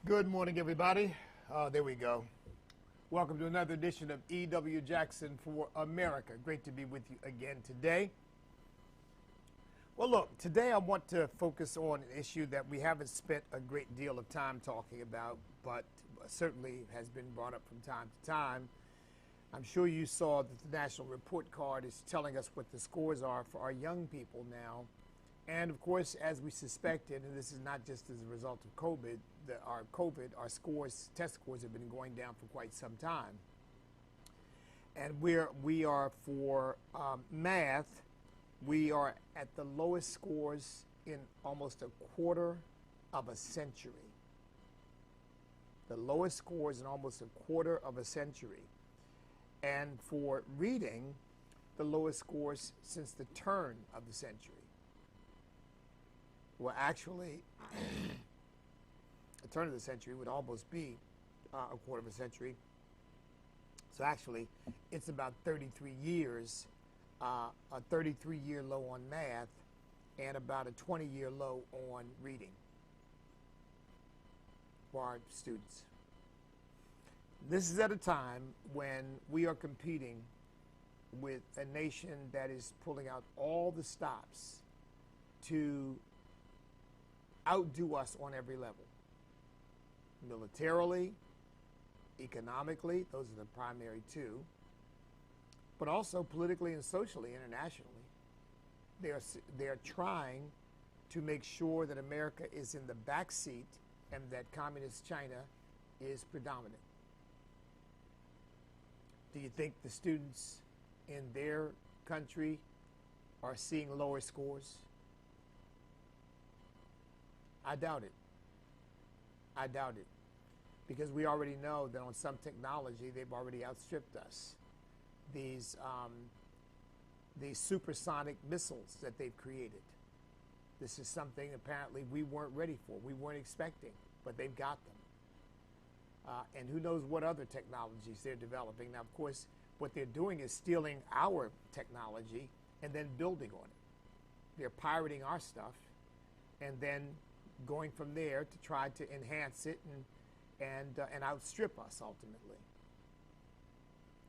Good morning, everybody. There we go. Welcome to another edition of E.W. Jackson for America. Great to be with you again today. Well, look, today I want to focus on an issue that we haven't spent a great deal of time talking about, but certainly has been brought up from time to time. I'm sure you saw that the National Report Card is telling us what the scores are for our young people now. And of course, as we suspected, and this is not just as a result of COVID, our scores, test scores have been going down for quite some time. And we are for math, we are at the lowest scores in almost a quarter of a century. The lowest scores in almost a quarter of a century. And for reading, the lowest scores since the turn of the century. Well, actually, the turn of the century would almost be a quarter of a century. So actually, it's about 33 years, a 33-year low on math, and about a 20-year low on reading for our students. This is at a time when we are competing with a nation that is pulling out all the stops to outdo us on every level. Militarily, economically, those are the primary two, but also politically and socially, internationally. They are trying to make sure that America is in the back seat and that communist China is predominant. Do you think the students in their country are seeing lower scores? I doubt it. I doubt it. Because we already know that on some technology, they've already outstripped us. These supersonic missiles that they've created. This is something apparently we weren't ready for. We weren't expecting, but they've got them. And who knows what other technologies they're developing. Now, of course, what they're doing is stealing our technology and then building on it. They're pirating our stuff and then going from there to try to enhance it and outstrip us ultimately.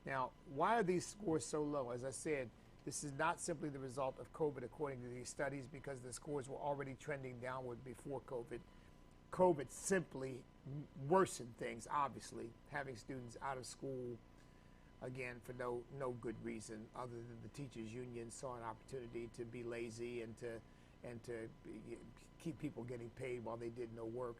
Now, why are these scores so low? As I said, this is not simply the result of COVID according to these studies, because the scores were already trending downward before COVID. COVID simply worsened things, obviously, having students out of school, again, for no good reason other than the teachers' union saw an opportunity to be lazy and to keep people getting paid while they did no work.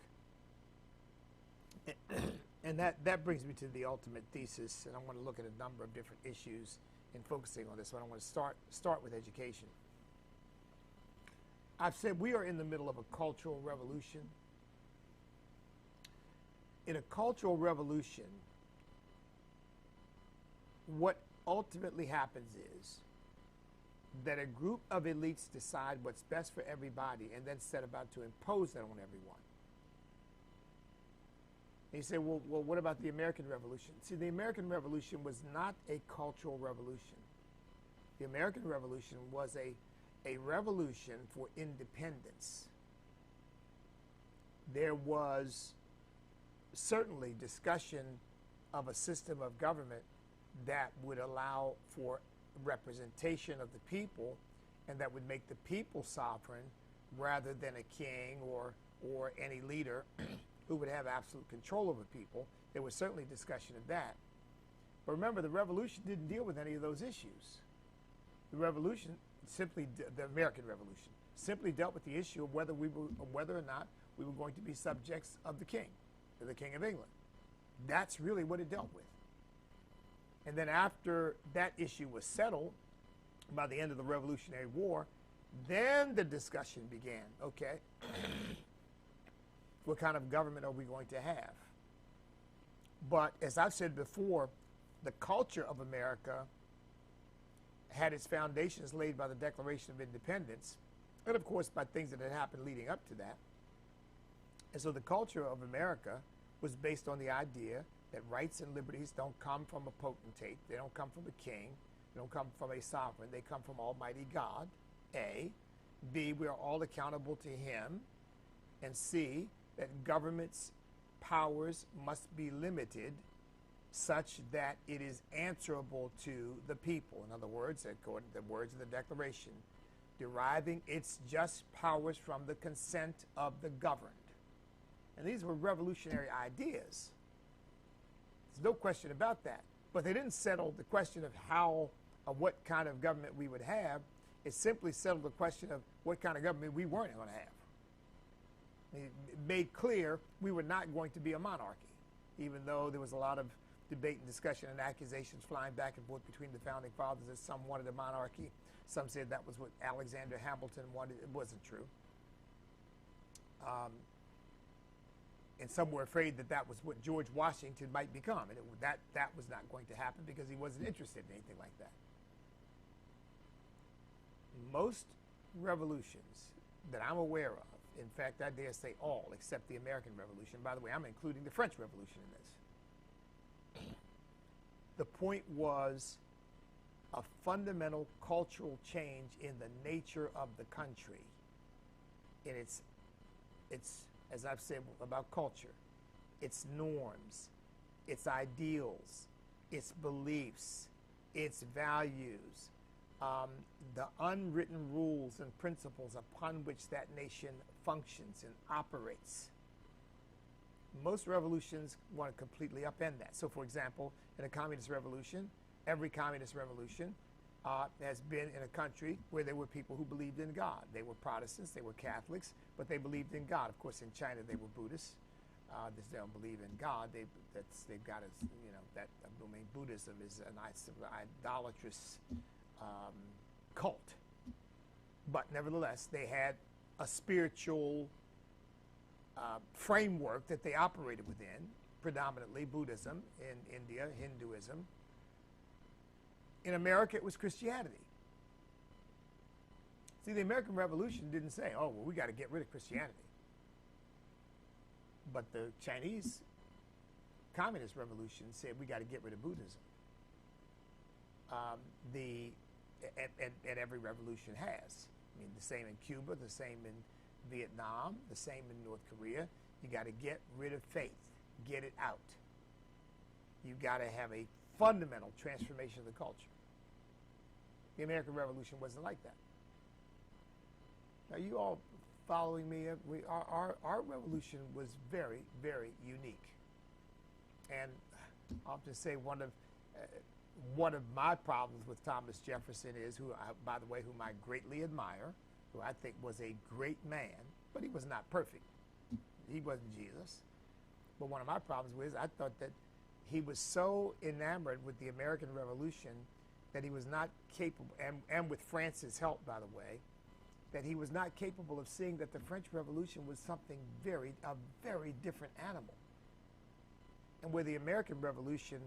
And that brings me to the ultimate thesis, and I want to look at a number of different issues in focusing on this one. I want to start with education. I've said we are in the middle of a cultural revolution. In a cultural revolution, what ultimately happens is that a group of elites decide what's best for everybody and then set about to impose that on everyone. And you say, well, what about the American Revolution? See, the American Revolution was not a cultural revolution. The American Revolution was a revolution for independence. There was certainly discussion of a system of government that would allow for representation of the people and that would make the people sovereign rather than a king or any leader who would have absolute control over people. There was certainly discussion of that. But remember, the revolution didn't deal with any of those issues. The revolution the American Revolution simply dealt with the issue of whether or not we were going to be subjects of the King of England. That's really what it dealt with. And then after that issue was settled, by the end of the Revolutionary War, then the discussion began. Okay, what kind of government are we going to have? But as I've said before, the culture of America had its foundations laid by the Declaration of Independence, and of course by things that had happened leading up to that. And so the culture of America was based on the idea that rights and liberties don't come from a potentate, they don't come from a king, they don't come from a sovereign, they come from Almighty God, A. B, we are all accountable to Him, and C, that government's powers must be limited such that it is answerable to the people. In other words, according to the words of the Declaration, deriving its just powers from the consent of the governed. And these were revolutionary ideas. There's no question about that. But they didn't settle the question of what kind of government we would have. It simply settled the question of what kind of government we weren't going to have. It made clear we were not going to be a monarchy, even though there was a lot of debate and discussion and accusations flying back and forth between the founding fathers that some wanted a monarchy. Some said that was what Alexander Hamilton wanted. It wasn't true. And some were afraid that that was what George Washington might become. And that was not going to happen because he wasn't interested in anything like that. Most revolutions that I'm aware of, in fact, I dare say all, except the American Revolution. By the way, I'm including the French Revolution in this. The point was a fundamental cultural change in the nature of the country. And it's as I've said about culture, its norms, its ideals, its beliefs, its values, the unwritten rules and principles upon which that nation functions and operates. Most revolutions want to completely upend that. So, for example, in a communist revolution, every communist revolution has been in a country where there were people who believed in God. They were Protestants, they were Catholics, but they believed in God. Of course, in China, they were Buddhists. They don't believe in God. They've got that. I mean, Buddhism is an idolatrous cult. But nevertheless, they had a spiritual framework that they operated within, predominantly Buddhism, in India, Hinduism. In America, it was Christianity. See, the American Revolution didn't say, oh, well, we got to get rid of Christianity. But the Chinese Communist Revolution said we got to get rid of Buddhism. And every revolution has. I mean, the same in Cuba, the same in Vietnam, the same in North Korea. You got to get rid of faith, get it out. You got to have a fundamental transformation of the culture. The American Revolution wasn't like that. Now, you all following me? Our revolution was very, very unique. And I'll just say one of my problems with Thomas Jefferson is, by the way, whom I greatly admire, who I think was a great man, but he was not perfect. He wasn't Jesus. But one of my problems was I thought that he was so enamored with the American Revolution that he was not capable, and with France's help, by the way, that he was not capable of seeing that the French Revolution was a very different animal. And where the American Revolution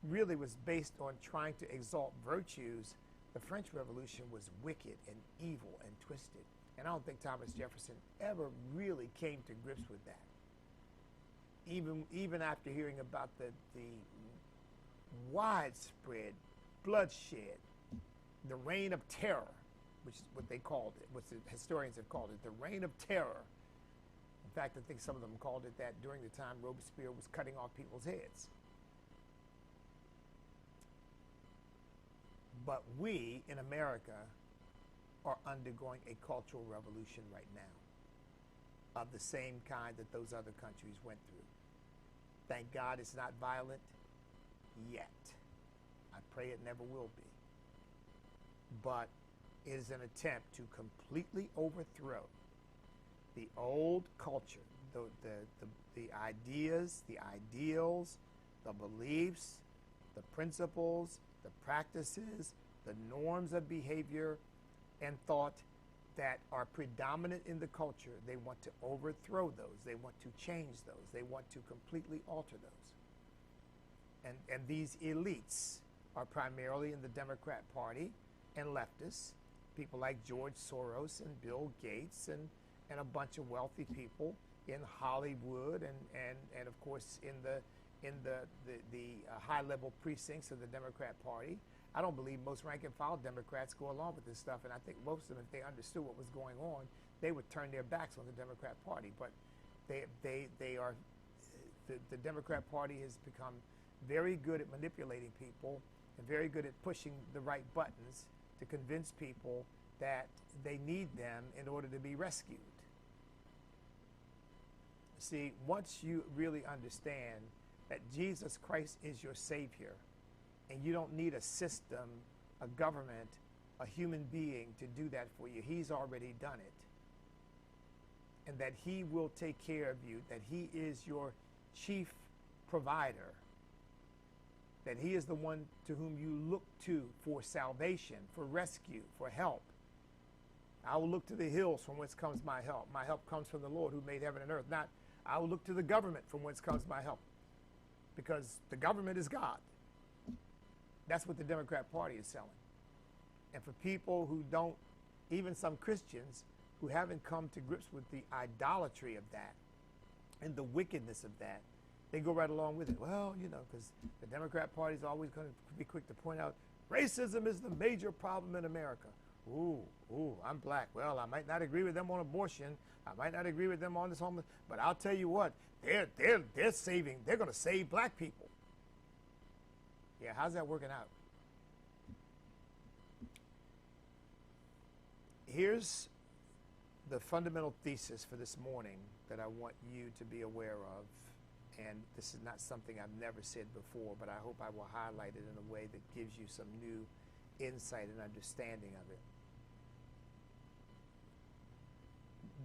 really was based on trying to exalt virtues, the French Revolution was wicked and evil and twisted. And I don't think Thomas Jefferson ever really came to grips with that. Even after hearing about the widespread bloodshed, the reign of terror, which is what they called it, what the historians have called it, the reign of terror. In fact, I think some of them called it that during the time Robespierre was cutting off people's heads. But we in America are undergoing a cultural revolution right now of the same kind that those other countries went through. Thank God it's not violent yet. I pray it never will be. But it is an attempt to completely overthrow the old culture, the ideas, the ideals, the beliefs, the principles, the practices, the norms of behavior and thought that are predominant in the culture. They want to overthrow those. They want to change those. They want to completely alter those. And these elites are primarily in the Democrat Party and leftists, people like George Soros and Bill Gates and a bunch of wealthy people in Hollywood and of course in the high-level precincts of the Democrat Party. I don't believe most rank-and-file Democrats go along with this stuff, and I think most of them, if they understood what was going on, they would turn their backs on the Democrat Party. But they are the Democrat Party has become very good at manipulating people and very good at pushing the right buttons to convince people that they need them in order to be rescued. See, once you really understand that Jesus Christ is your Savior, and you don't need a system, a government, a human being to do that for you. He's already done it. And that He will take care of you, that He is your chief provider, that He is the one to whom you look to for salvation, for rescue, for help. I will look to the hills from whence comes my help. My help comes from the Lord who made heaven and earth. Not, I will look to the government from whence comes my help, because the government is God. That's what the Democrat Party is selling. And for people who don't, even some Christians who haven't come to grips with the idolatry of that and the wickedness of that, they go right along with it. Well, you know, because the Democrat Party is always going to be quick to point out racism is the major problem in America. Ooh, I'm black. Well, I might not agree with them on abortion. I might not agree with them on this homeless, but I'll tell you what, they're going to save black people. Yeah, how's that working out? Here's the fundamental thesis for this morning that I want you to be aware of. And this is not something I've never said before, but I hope I will highlight it in a way that gives you some new insight and understanding of it.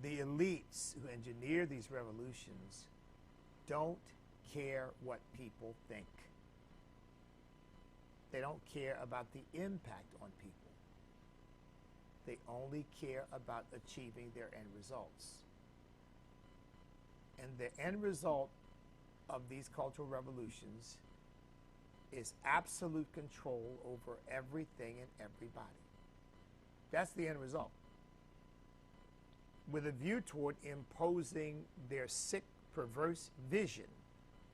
The elites who engineer these revolutions don't care what people think. They don't care about the impact on people. They only care about achieving their end results. And the end result of these cultural revolutions is absolute control over everything and everybody. That's the end result. With a view toward imposing their sick, perverse vision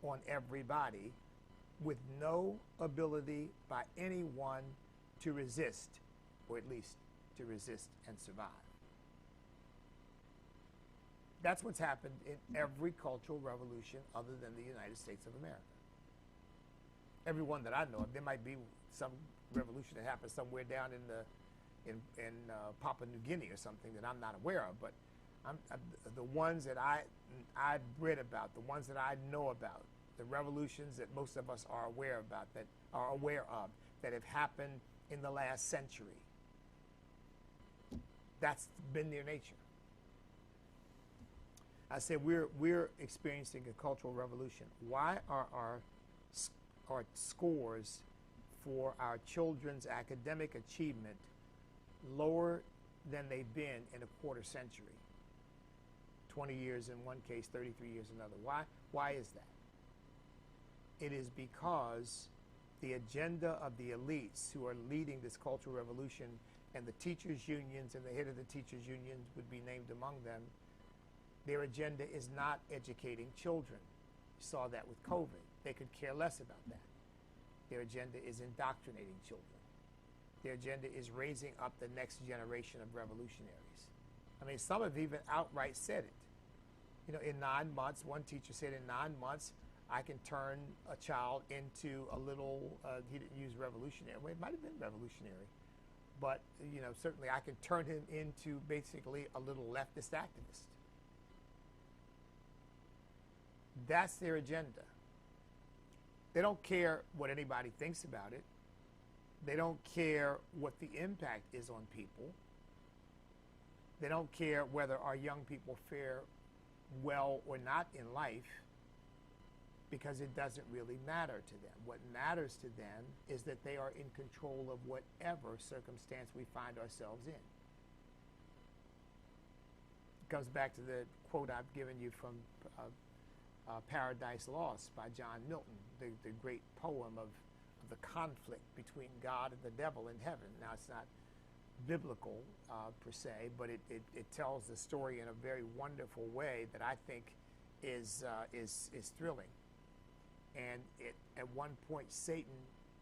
on everybody with no ability by anyone to resist, or at least to resist and survive. That's what's happened in every cultural revolution other than the United States of America. Every one that I know of. There might be some revolution that happened somewhere down in Papua New Guinea or something that I'm not aware of, but the ones that I've read about, the ones that I know about, the revolutions that most of us are aware of, that have happened in the last century. That's been their nature. I said we're experiencing a cultural revolution. Why are our scores for our children's academic achievement lower than they've been in a quarter century? 20 years in one case, 33 years in another. Why is that? It is because the agenda of the elites who are leading this cultural revolution, and the teachers' unions and the head of the teachers' unions would be named among them, their agenda is not educating children. You saw that with COVID. They could care less about that. Their agenda is indoctrinating children. Their agenda is raising up the next generation of revolutionaries. I mean, some have even outright said it. You know, in 9 months, one teacher said, in 9 months, I can turn a child into a little, he didn't use revolutionary, well, it might have been revolutionary, but, you know, certainly I can turn him into basically a little leftist activist. That's their agenda. They don't care what anybody thinks about it. They don't care what the impact is on people. They don't care whether our young people fare well or not in life, because it doesn't really matter to them. What matters to them is that they are in control of whatever circumstance we find ourselves in. It comes back to the quote I've given you from Paradise Lost by John Milton, the great poem of the conflict between God and the devil in heaven. Now, it's not biblical per se, but it tells the story in a very wonderful way that I think is thrilling. And at one point, Satan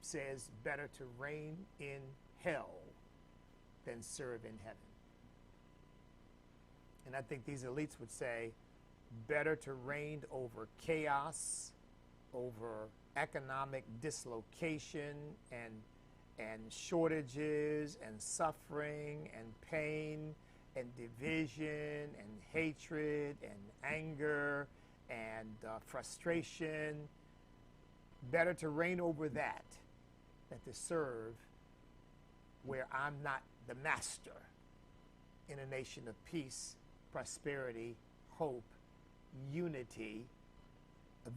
says, better to reign in hell than serve in heaven. And I think these elites would say, better to reign over chaos, over economic dislocation and shortages and suffering and pain and division and hatred and anger and frustration. Better to reign over that than to serve where I'm not the master in a nation of peace, prosperity, hope, unity,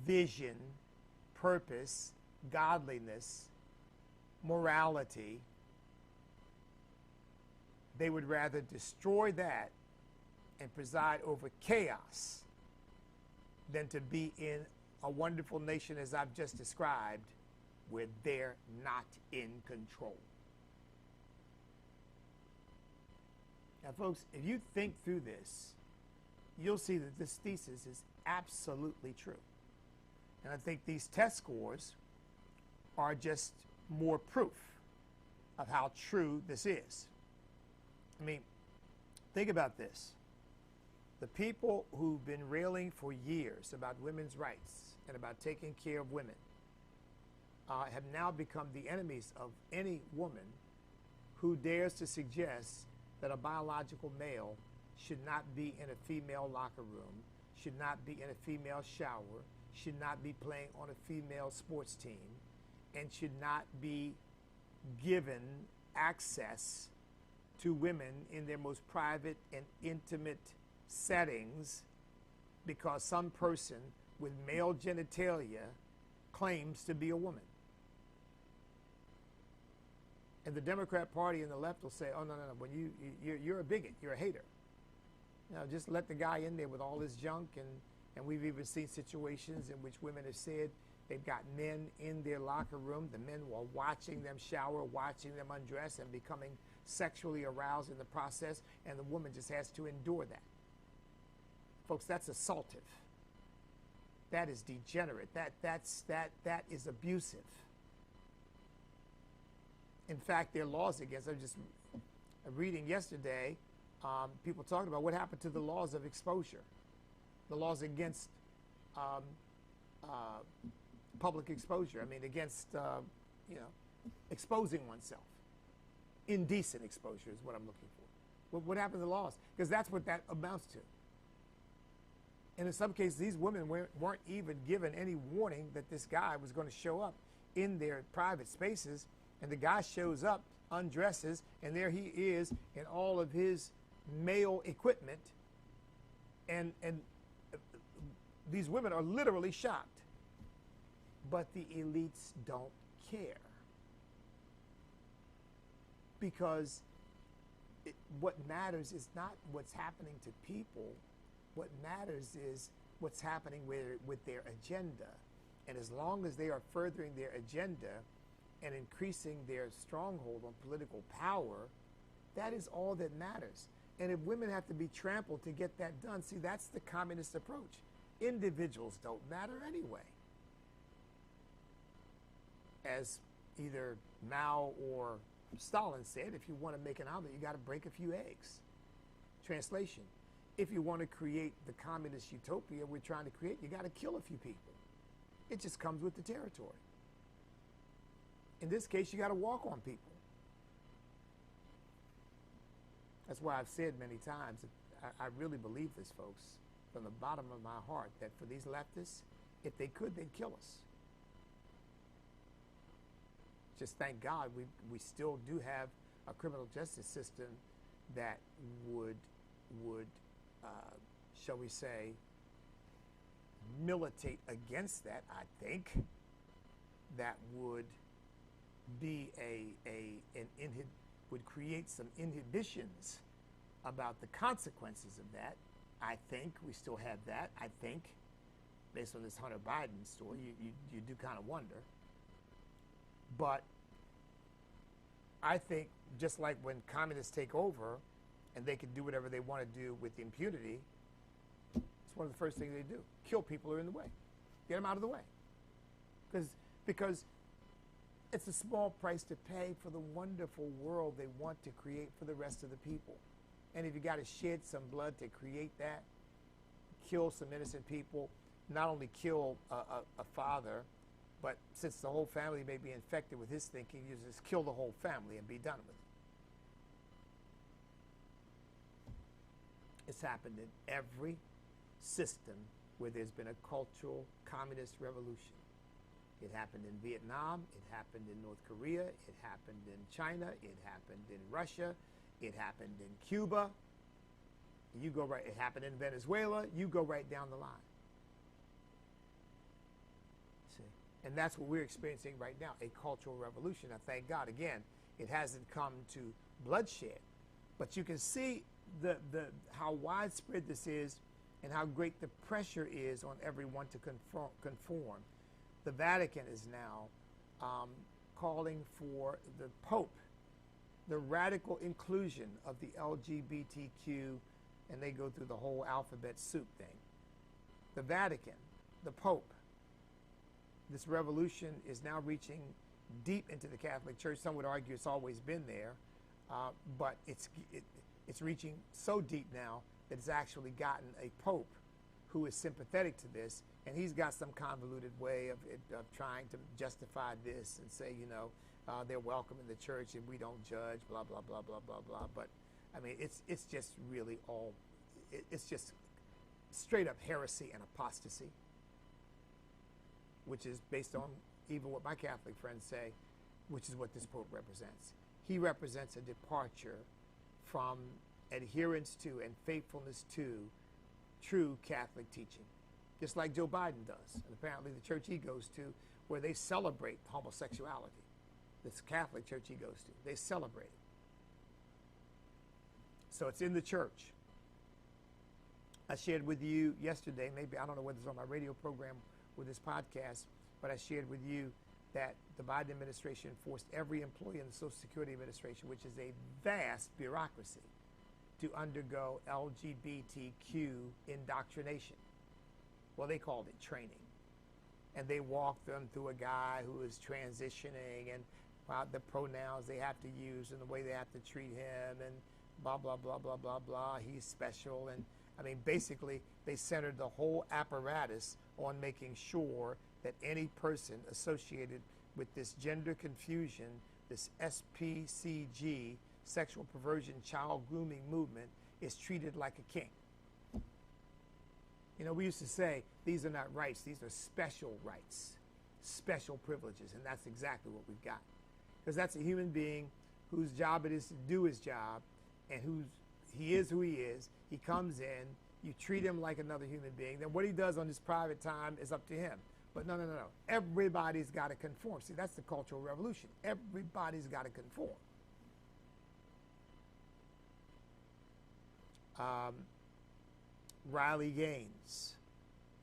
vision, purpose, godliness, morality. They would rather destroy that and preside over chaos than to be in a wonderful nation as I've just described, where they're not in control. Now, folks, if you think through this, you'll see that this thesis is absolutely true. And I think these test scores are just more proof of how true this is. I mean, think about this. The people who've been railing for years about women's rights and about taking care of women have now become the enemies of any woman who dares to suggest that a biological male should not be in a female locker room, should not be in a female shower, should not be playing on a female sports team, and should not be given access to women in their most private and intimate settings because some person with male genitalia claims to be a woman. And the Democrat Party and the left will say, oh, no, when you're a bigot, you're a hater. You know, just let the guy in there with all his junk. And we've even seen situations in which women have said they've got men in their locker room. The men were watching them shower, watching them undress, and becoming sexually aroused in the process, and the woman just has to endure that. Folks, that's assaultive. That is degenerate. That is abusive. In fact, there are laws against. I was just reading yesterday, people talking about what happened to the laws of exposure, the laws against public exposure. I mean, against exposing oneself. Indecent exposure is what I'm looking for. What happened to the laws? Because that's what that amounts to. And in some cases, these women weren't even given any warning that this guy was going to show up in their private spaces. And the guy shows up, undresses, and there he is in all of his male equipment. And these women are literally shocked. But the elites don't care. Because what matters is not what's happening to people. What matters is what's happening with their agenda. And as long as they are furthering their agenda and increasing their stronghold on political power, that is all that matters. And if women have to be trampled to get that done, see, that's the communist approach. Individuals don't matter anyway. As either Mao or Stalin said, if you want to make an omelet, you got to break a few eggs. Translation, if you want to create the communist utopia we're trying to create, you got to kill a few people. It just comes with the territory. In this case, you got to walk on people. That's why I've said many times, I really believe this, folks, from the bottom of my heart, that for these leftists, if they could, they'd kill us. Just thank God we still do have a criminal justice system that would shall we say, militate against that. I think that would be would create some inhibitions about the consequences of that. I think we still have that. I think, based on this Hunter Biden story, you do kind of wonder. But I think just like when communists take over and they can do whatever they want to do with impunity, it's one of the first things they do. Kill people who are in the way. Get them out of the way. Because it's a small price to pay for the wonderful world they want to create for the rest of the people. And if you got to shed some blood to create that, kill some innocent people, not only kill a father, but since the whole family may be infected with his thinking, you just kill the whole family and be done with it. It's happened in every system where there's been a cultural communist revolution. It happened in Vietnam, it happened in North Korea, it happened in China, it happened in Russia, it happened in Cuba. You go right, it happened in Venezuela, you go right down the line. See? And that's what we're experiencing right now, a cultural revolution. Now, thank God, again, it hasn't come to bloodshed, but you can see how widespread this is and how great the pressure is on everyone to conform. The Vatican is now calling for the Pope, the radical inclusion of the LGBTQ, and they go through the whole alphabet soup thing. The Vatican, the Pope, this revolution is now reaching deep into the Catholic Church. Some would argue it's always been there, but it's reaching so deep now that it's actually gotten a Pope who is sympathetic to this, and he's got some convoluted way of trying to justify this and say, you know, they're welcome in the church and we don't judge, blah, blah, blah, blah, blah, blah. But, I mean, it's just really all, it's just straight up heresy and apostasy, which is based on even what my Catholic friends say, which is what this Pope represents. He represents a departure from adherence to and faithfulness to true Catholic teaching, just like Joe Biden does. And apparently the church he goes to, where they celebrate homosexuality, this Catholic church he goes to, they celebrate it. So it's in the church. I shared with you yesterday, maybe, I don't know whether it's on my radio program or this podcast, but I shared with you that the Biden administration forced every employee in the Social Security Administration, which is a vast bureaucracy, to undergo LGBTQ indoctrination. Well, they called it training. And they walked them through a guy who is transitioning and the pronouns they have to use and the way they have to treat him and blah, blah, blah, blah, blah, blah. He's special. And I mean, basically, they centered the whole apparatus on making sure that any person associated with this gender confusion, this SPCG, sexual perversion, child grooming movement, is treated like a king. You know, we used to say, these are not rights, these are special rights, special privileges, and that's exactly what we've got. Because that's a human being whose job it is to do his job, and he is who he is. He comes in, you treat him like another human being, then what he does on his private time is up to him. But no. Everybody's got to conform. See, that's the Cultural Revolution. Everybody's got to conform. Riley Gaines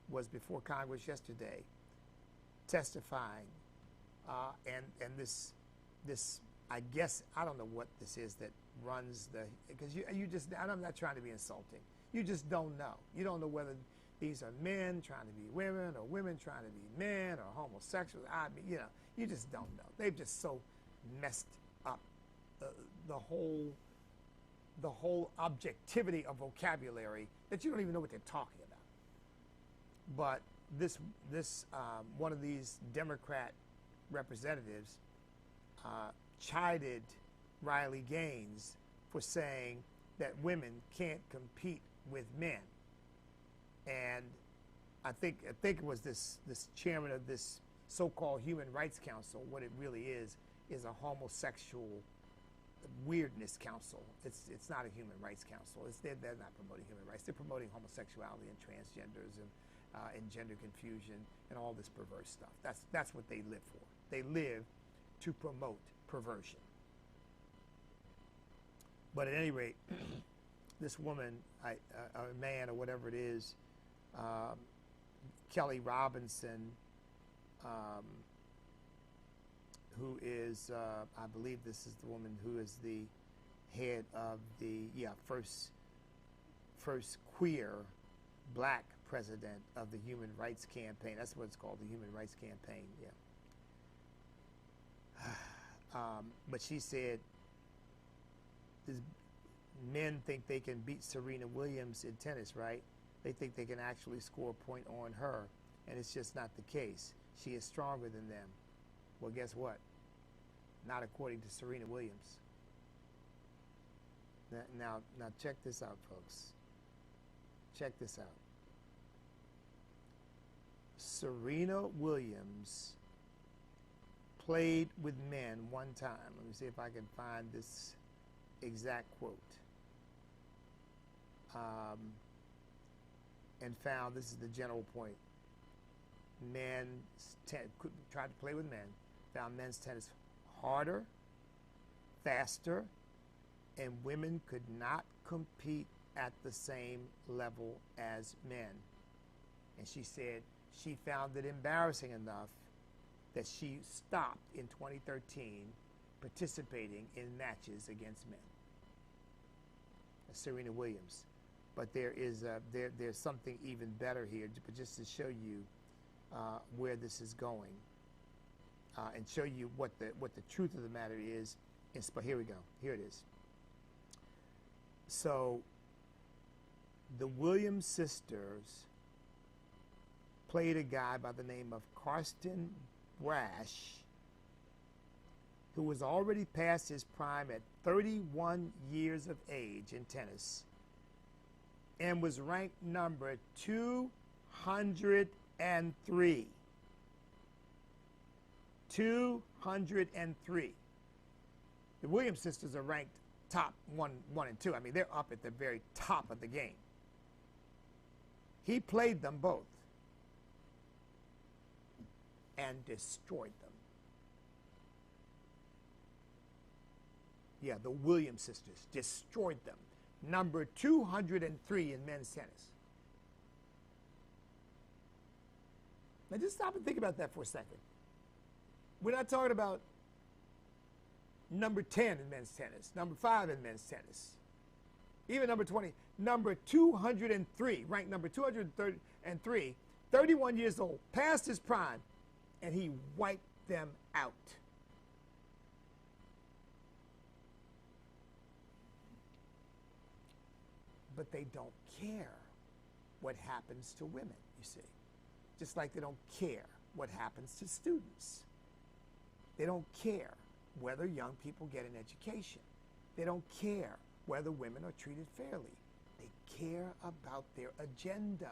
was before Congress yesterday testifying, and this I guess, I don't know what this is that runs the, because you just, I'm not trying to be insulting, you just don't know. You don't know whether these are men trying to be women or women trying to be men or homosexuals. I mean, you know, you just don't know. They've just so messed up the whole objectivity of vocabulary that you don't even know what they're talking about. But this one of these Democrat representatives chided Riley Gaines for saying that women can't compete with men. And I think it was this chairman of this so-called Human Rights Council. What it really is a homosexual weirdness council. It's not a human rights council. They're not promoting human rights. They're promoting homosexuality and transgenders and gender confusion and all this perverse stuff. That's what they live for. They live to promote perversion. But at any rate, this woman, or man, or whatever it is, Kelly Robinson, who is, I believe this is the woman who is the head of the, first queer black president of the Human Rights Campaign. That's what it's called, the Human Rights Campaign, but she said, men think they can beat Serena Williams in tennis, right? they think they can actually score a point on her, and it's just not the case. She is stronger than them. Well, guess what? Not according to Serena Williams. Now check this out, folks. Check this out. Serena Williams played with men one time. Let me see if I can find this exact quote. And found, this is the general point, men tried to play with men, found men's tennis harder, faster, and women could not compete at the same level as men. And she said she found it embarrassing enough that she stopped in 2013 participating in matches against men. That's Serena Williams. But there's something even better here, just to show you where this is going, and show you what the truth of the matter is. But here we go. Here it is. So the Williams sisters played a guy by the name of Karsten Braasch, who was already past his prime at 31 years of age in tennis, and was ranked number 203. 203. The Williams sisters are ranked top 1 and 2. I mean, they're up at the very top of the game. He played them both and destroyed them. Yeah, the Williams sisters destroyed them. Number 203 in men's tennis. Now just stop and think about that for a second. We're not talking about number 10 in men's tennis, number 5 in men's tennis, even number 20. Number 203, ranked number 203, 31 years old, past his prime, and he wiped them out. But they don't care what happens to women, you see. Just like they don't care what happens to students. They don't care whether young people get an education. They don't care whether women are treated fairly. They care about their agenda.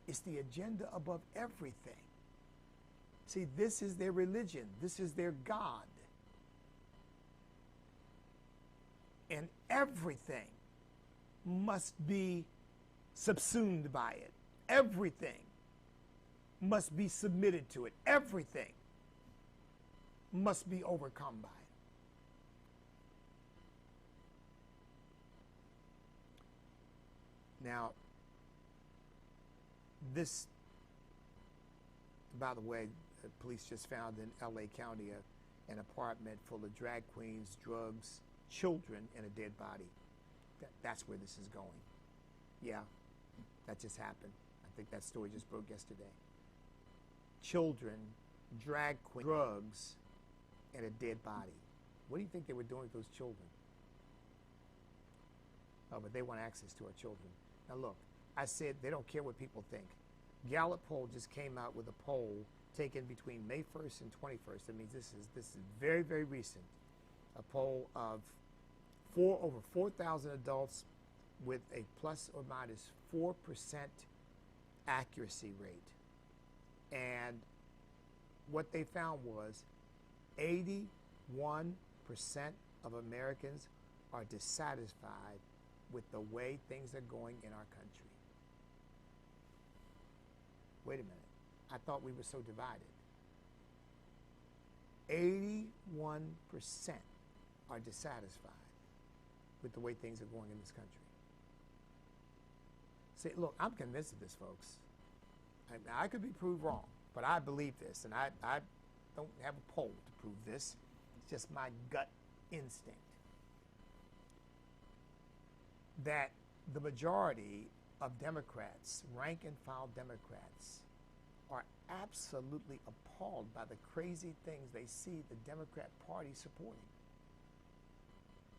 It's the agenda above everything. See, this is their religion. This is their God. And everything must be subsumed by it. Everything must be submitted to it. Everything must be overcome by it. Now, this, by the way, police just found in LA County an apartment full of drag queens, drugs, children, and a dead body. That's where this is going. Yeah, that just happened. I think that story just broke yesterday. Children, drag queens, drugs, and a dead body. What do you think they were doing with those children? Oh, but they want access to our children. Now look, I said they don't care what people think. Gallup poll just came out with a poll taken between May 1st and 21st. That means this is very, very recent. A poll of over 4,000 adults with a plus or minus 4% accuracy rate. And what they found was 81% of Americans are dissatisfied with the way things are going in our country. Wait a minute. I thought we were so divided. 81% are dissatisfied with the way things are going in this country. See, look, I'm convinced of this, folks. I could be proved wrong, but I believe this, and I don't have a poll to prove this. It's just my gut instinct that the majority of Democrats, rank and file Democrats, are absolutely appalled by the crazy things they see the Democrat Party supporting.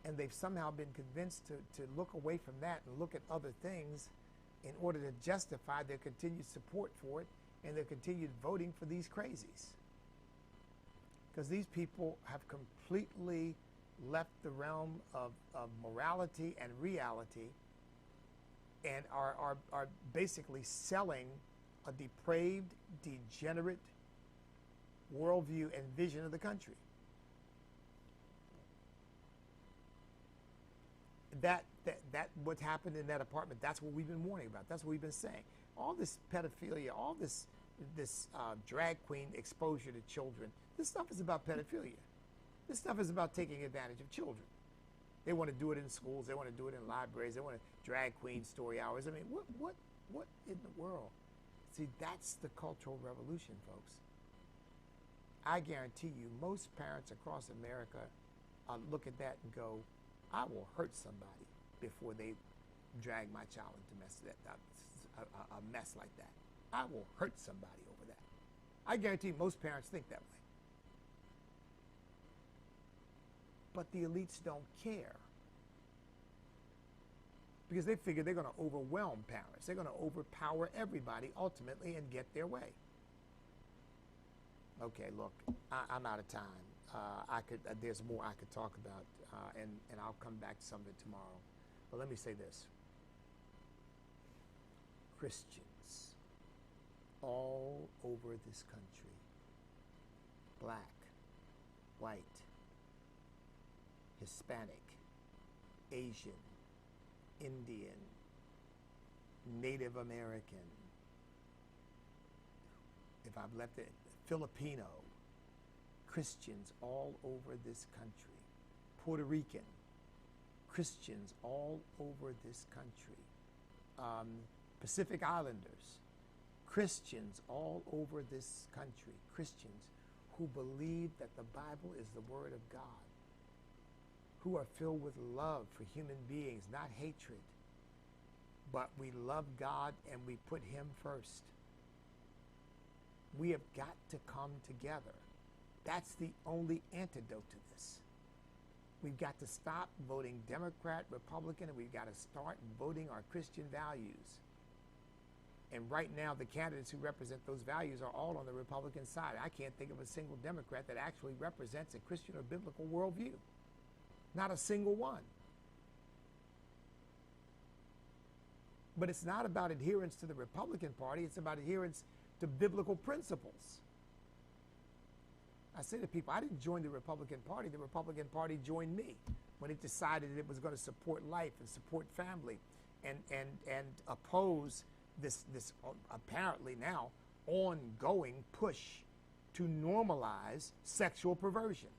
And they've somehow been convinced to look away from that and look at other things in order to justify their continued support for it and their continued voting for these crazies. Because these people have completely left the realm of morality and reality and are basically selling a depraved, degenerate worldview and vision of the country. That what happened in that apartment, that's what we've been warning about. That's what we've been saying. All this pedophilia, all this drag queen exposure to children, this stuff is about pedophilia. This stuff is about taking advantage of children. They want to do it in schools. They want to do it in libraries. They want to drag queen story hours. I mean, what in the world? See, that's the cultural revolution, folks. I guarantee you, most parents across America look at that and go, I will hurt somebody before they drag my child into a mess like that. I will hurt somebody over that. I guarantee most parents think that way. But the elites don't care. Because they figure they're going to overwhelm parents. They're going to overpower everybody ultimately and get their way. Okay, look, I'm out of time. There's more I could talk about, and I'll come back to some of it tomorrow. But let me say this. Christians all over this country, black, white, Hispanic, Asian, Indian, Native American, if I've left it, Filipino, Christians all over this country, Puerto Rican, Christians all over this country, Pacific Islanders, Christians all over this country, Christians who believe that the Bible is the Word of God, who are filled with love for human beings, not hatred, but we love God and we put Him first. We have got to come together. That's the only antidote to this. We've got to stop voting Democrat, Republican, and we've got to start voting our Christian values. And right now, the candidates who represent those values are all on the Republican side. I can't think of a single Democrat that actually represents a Christian or biblical worldview. Not a single one. But it's not about adherence to the Republican Party. It's about adherence to biblical principles. I say to people, I didn't join the Republican Party. The Republican Party joined me when it decided it was going to support life and support family and oppose this apparently now ongoing push to normalize sexual perversion.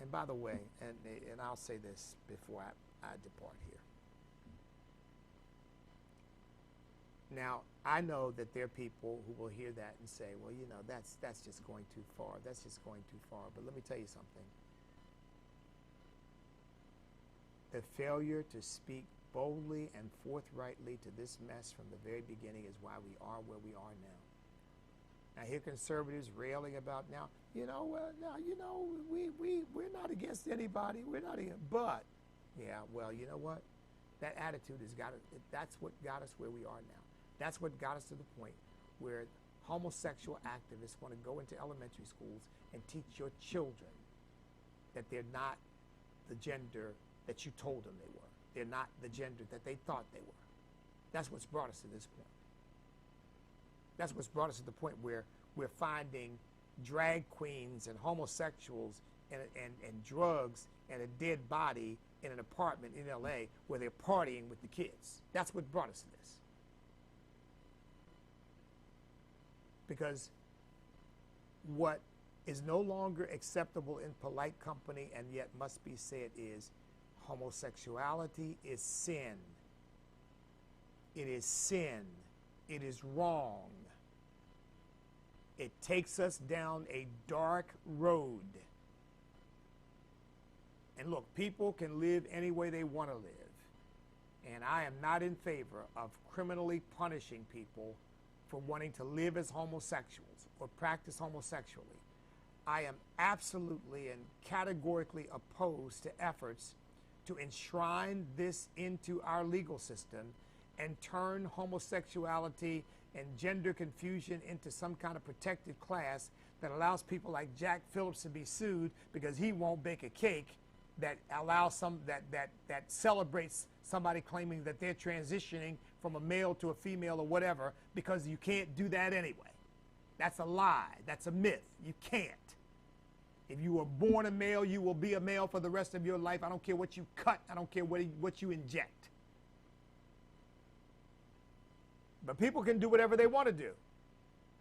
And by the way, and I'll say this before I depart here. Now, I know that there are people who will hear that and say, well, you know, that's just going too far. That's just going too far. But let me tell you something. The failure to speak boldly and forthrightly to this mess from the very beginning is why we are where we are now. I hear conservatives railing about now, we're not against anybody. We're not against, but, yeah, well, you know what? That attitude that's what got us where we are now. That's what got us to the point where homosexual activists want to go into elementary schools and teach your children that they're not the gender that you told them they were. They're not the gender that they thought they were. That's what's brought us to this point. That's what's brought us to the point where we're finding drag queens and homosexuals and drugs and a dead body in an apartment in LA where they're partying with the kids. That's what brought us to this. Because what is no longer acceptable in polite company and yet must be said is homosexuality is sin. It is sin. It is wrong. It takes us down a dark road. And look, people can live any way they want to live. And I am not in favor of criminally punishing people for wanting to live as homosexuals or practice homosexually. I am absolutely and categorically opposed to efforts to enshrine this into our legal system and turn homosexuality and gender confusion into some kind of protected class that allows people like Jack Phillips to be sued because he won't bake a cake that allows that celebrates somebody claiming that they're transitioning from a male to a female or whatever, because you can't do that anyway. That's a lie. That's a myth. You can't. If you were born a male, you will be a male for the rest of your life. I don't care what you cut. I don't care what you inject. But people can do whatever they want to do.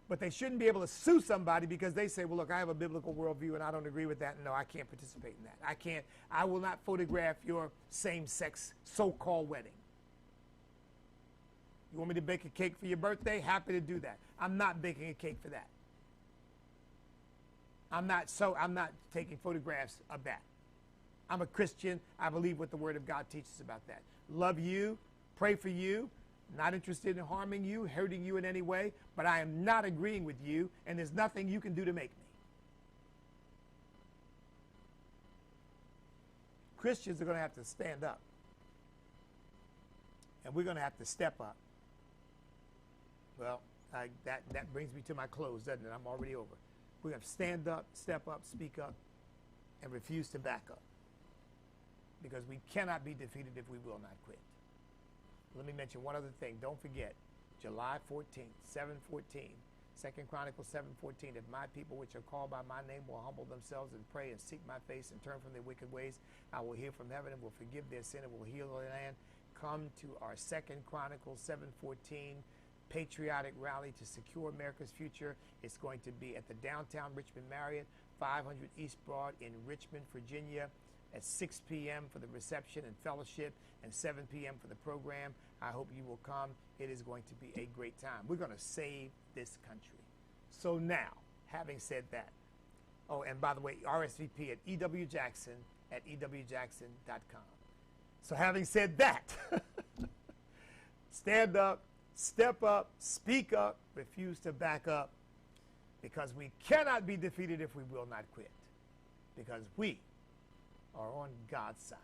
But they shouldn't be able to sue somebody because they say, well, look, I have a biblical worldview and I don't agree with that. No, I can't participate in that. I will not photograph your same-sex so-called wedding. You want me to bake a cake for your birthday? Happy to do that. I'm not baking a cake for that. I'm not taking photographs of that. I'm a Christian. I believe what the Word of God teaches about that. Love you, pray for you, not interested in harming you, hurting you in any way, but I am not agreeing with you, and there's nothing you can do to make me. Christians are going to have to stand up, and we're going to have to step up. Well, that brings me to my close, doesn't it? I'm already over. We have to stand up, step up, speak up, and refuse to back up, because we cannot be defeated if we will not quit. Let me mention one other thing. Don't forget, July 14th, 7:14, 2 Chronicles 7:14. If my people which are called by my name will humble themselves and pray and seek my face and turn from their wicked ways, I will hear from heaven and will forgive their sin and will heal the land. Come to our 2 Chronicles 7:14 patriotic rally to secure America's future. It's going to be at the downtown Richmond Marriott, 500 East Broad in Richmond, Virginia, at 6 p.m. for the reception and fellowship and 7 p.m. for the program. I hope you will come. It is going to be a great time. We're going to save this country. So now, having said that, oh, and by the way, RSVP at EWJackson at EWJackson.com. So having said that, stand up, step up, speak up, refuse to back up, because we cannot be defeated if we will not quit, because we are on God's side.